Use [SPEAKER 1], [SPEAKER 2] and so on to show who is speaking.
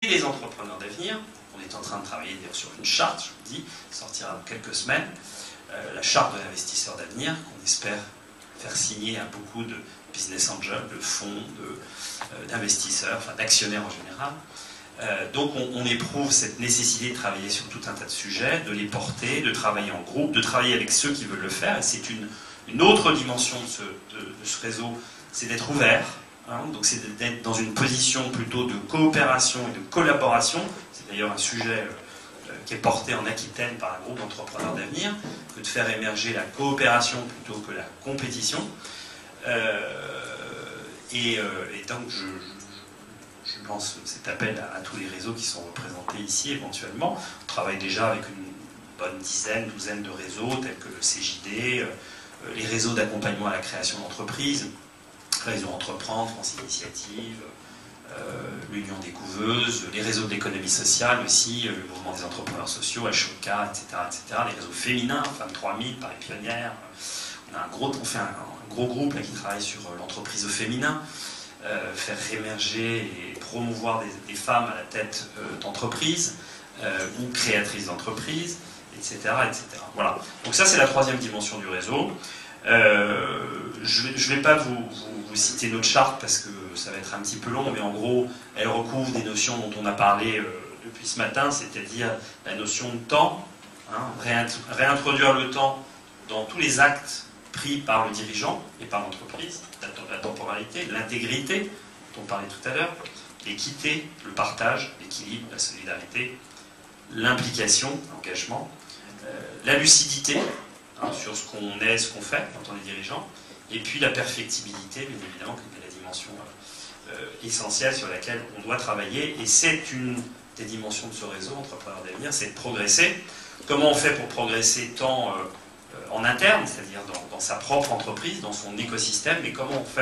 [SPEAKER 1] les entrepreneurs d'avenir. On est en train de travailler sur une charte, je vous le dis, sortira dans quelques semaines, la charte de l'investisseur d'avenir, qu'on espère faire signer à beaucoup de business angels, de fonds, d'investisseurs, enfin d'actionnaires en général. Donc on éprouve cette nécessité de travailler sur tout un tas de sujets, de les porter, de travailler en groupe, de travailler avec ceux qui veulent le faire. Et c'est une autre dimension de ce réseau, c'est d'être ouvert. Donc c'est d'être dans une position plutôt de coopération et de collaboration. C'est d'ailleurs un sujet qui est porté en Aquitaine par un groupe d'entrepreneurs d'avenir, que de faire émerger la coopération plutôt que la compétition. Et donc je lance cet appel à tous les réseaux qui sont représentés ici éventuellement. On travaille déjà avec une bonne douzaine de réseaux tels que le CJD, les réseaux d'accompagnement à la création d'entreprises, Réseau Entreprendre, France Initiative, l'Union des couveuses, les réseaux de l'économie sociale aussi, le mouvement des entrepreneurs sociaux, Ashoka, etc., etc., les réseaux féminins, Femmes 3000, Paris Pionnière. On fait un gros groupe là, qui travaille sur l'entreprise au féminin, faire émerger et promouvoir des femmes à la tête d'entreprises ou créatrices d'entreprises, etc., etc. Voilà. Donc ça, c'est la troisième dimension du réseau. Je ne vais pas vous citer notre charte parce que ça va être un petit peu long, mais en gros, elle recouvre des notions dont on a parlé depuis ce matin, c'est-à-dire la notion de temps, réintroduire le temps dans tous les actes pris par le dirigeant et par l'entreprise, la temporalité, l'intégrité, dont on parlait tout à l'heure, l'équité, le partage, l'équilibre, la solidarité, l'implication, l'engagement, la lucidité, sur ce qu'on est, ce qu'on fait quand on est dirigeant, et puis la perfectibilité, bien évidemment, qui est la dimension essentielle sur laquelle on doit travailler, et c'est une des dimensions de ce réseau Entrepreneurs d'avenir, c'est de progresser. Comment on fait pour progresser tant en interne, c'est-à-dire dans sa propre entreprise, dans son écosystème, mais comment on fait